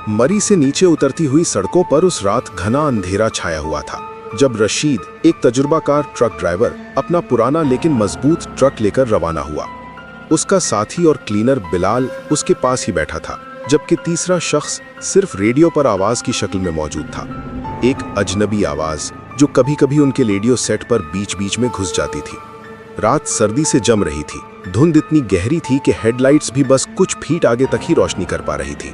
मरी से नीचे उतरती हुई सड़कों पर उस रात घना अंधेरा छाया हुआ था, जब रशीद, एक तजुर्बाकार ट्रक ड्राइवर, अपना पुराना लेकिन मजबूत ट्रक लेकर रवाना हुआ। उसका साथी और क्लीनर बिलाल उसके पास ही बैठा था, जबकि तीसरा शख्स सिर्फ रेडियो पर आवाज की शक्ल में मौजूद था। एक अजनबी आवाज जो कभी कभी उनके रेडियो सेट पर बीच बीच में घुस जाती थी। रात सर्दी से जम रही थी। धुंध इतनी गहरी थी कि हेडलाइट्स भी बस कुछ फीट आगे तक ही रोशनी कर पा रही थी।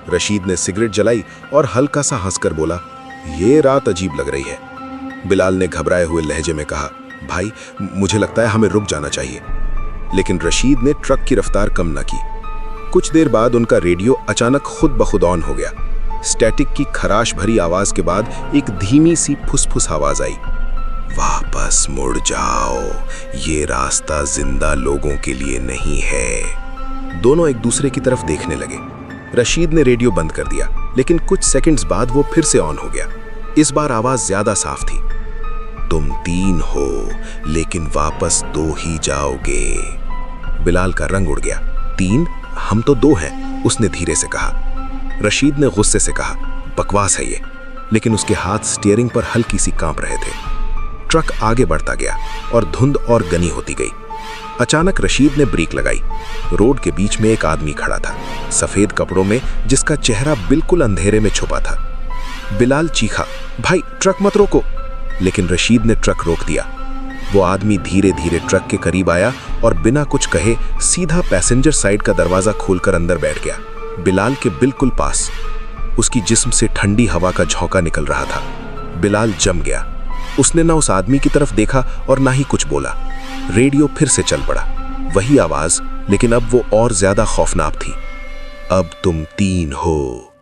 रशीद ने सिगरेट जलाई और हल्का सा हंसकर बोला, ये रात अजीब लग रही है। बिलाल ने घबराए हुए लहजे में कहा, भाई मुझे लगता है हमें रुक जाना चाहिए। लेकिन रशीद ने ट्रक की रफ्तार कम न की। कुछ देर बाद उनका रेडियो अचानक खुद ब खुद ऑन हो गया। स्टैटिक की खराश भरी आवाज के बाद एक धीमी सी फुसफुस आवाज आई, वापस मुड़ जाओ, ये रास्ता जिंदा लोगों के लिए नहीं है। दोनों एक दूसरे की तरफ देखने लगे। रशीद ने रेडियो बंद कर दिया, लेकिन कुछ सेकंड्स बाद वो फिर से ऑन हो गया। इस बार आवाज ज्यादा साफ थी, तुम 3 हो, लेकिन वापस 2 ही जाओगे। बिलाल का रंग उड़ गया। 3? हम तो 2 हैं, उसने धीरे से कहा। रशीद ने गुस्से से कहा, बकवास है ये। लेकिन उसके हाथ स्टीयरिंग पर हल्की सी कांप रहे थे। ट्रक आगे बढ़ता गया और धुंध और घनी होती गई। अचानक रशीद ने ब्रेक लगाई। रोड के बीच में एक आदमी खड़ा था, सफेद कपड़ों में, जिसका चेहरा बिल्कुल अंधेरे में छुपा था। बिलाल चीखा, भाई ट्रक मत रोको। लेकिन रशीद ने ट्रक रोक दिया। वो आदमी धीरे धीरे ट्रक के करीब आया और बिना कुछ कहे सीधा पैसेंजर साइड का दरवाजा खोलकर अंदर बैठ गया, बिलाल के बिल्कुल पास। उसकी जिस्म से ठंडी हवा का झोंका निकल रहा था। बिलाल जम गया। उसने ना उस आदमी की तरफ देखा और ना ही कुछ बोला। रेडियो फिर से चल पड़ा, वही आवाज, लेकिन अब वो और ज्यादा खौफनाक थी। अब तुम 3 हो।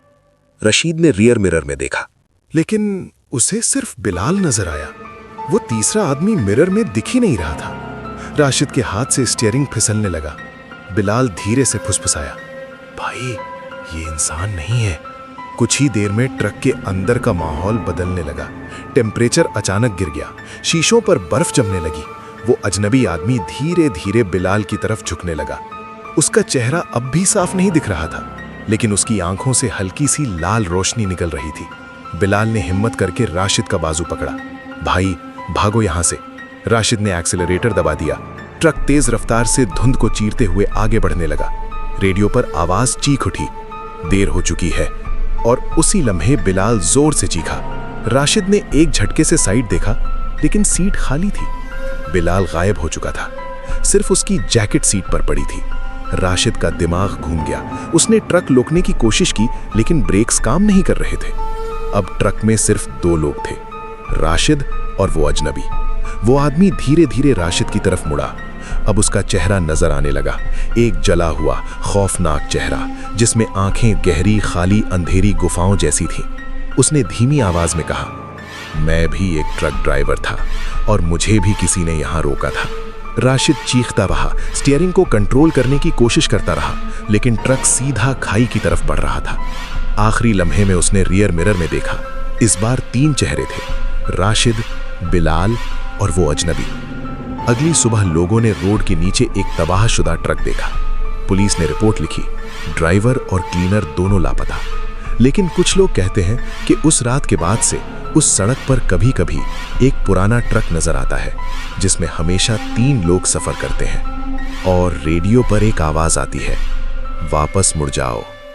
रशीद ने रियर मिरर में देखा, लेकिन उसे सिर्फ बिलाल नजर आया। वो तीसरा आदमी मिरर में दिख ही नहीं रहा था। राशिद के हाथ से स्टीयरिंग फिसलने लगा। बिलाल धीरे से फुसफुसाया, भाई ये इंसान नहीं है। कुछ ही देर में ट्रक के अंदर का माहौल बदलने लगा। टेम्परेचर अचानक गिर गया, शीशों पर बर्फ जमने लगी। वो अजनबी आदमी धीरे धीरे बिलाल की तरफ झुकने लगा। उसका चेहरा अब भी साफ नहीं दिख रहा था, लेकिन उसकी आंखों से हल्की सी लाल रोशनी निकल रही थी। बिलाल ने हिम्मत करके राशिद का बाजू पकड़ा, भाई भागो यहां से। राशिद ने एक्सेलरेटर दबा दिया। ट्रक तेज रफ्तार से धुंध को चीरते हुए आगे बढ़ने लगा। रेडियो पर आवाज चीख उठी, देर हो चुकी है। और उसी लम्हे बिलाल जोर से चीखा। राशिद ने एक झटके से साइड देखा, लेकिन सीट खाली थी। बिलाल गायब हो चुका था, सिर्फ उसकी जैकेट सीट पर पड़ी थी। राशिद का दिमाग घूम गया। उसने ट्रक रोकने की कोशिश की, लेकिन ब्रेक्स काम नहीं कर रहे थे। अब ट्रक में सिर्फ 2 लोग थे, राशिद और वो अजनबी। वो आदमी धीरे धीरे राशिद की तरफ मुड़ा। अब उसका चेहरा नजर आने लगा, एक जला हुआ खौफनाक चेहरा, जिसमें आंखें गहरी, खाली, अंधेरी गुफाओं जैसी थीं। उसने धीमी आवाज में कहा, मैं भी एक ट्रक ड्राइवर था और मुझे भी किसी ने यहां रोका था। राशिद चीखता रहा, स्टीयरिंग को कंट्रोल करने की कोशिश करता रहा, लेकिन ट्रक सीधा खाई की तरफ बढ़ रहा था। आखिरी लम्हे में उसने रियर मिरर में देखा। इस बार 3 चेहरे थे, राशिद, बिलाल और वो अजनबी। अगली सुबह लोगों ने रोड के नीचे एक तबाहशुदा ट्रक देखा। पुलिस ने रिपोर्ट लिखी, ड्राइवर और क्लीनर दोनों लापता। लेकिन कुछ लोग कहते हैं कि उस रात के बाद से उस सड़क पर कभी कभी एक पुराना ट्रक नजर आता है, जिसमें हमेशा 3 लोग सफर करते हैं। और रेडियो पर एक आवाज आती है, वापस मुड़ जाओ।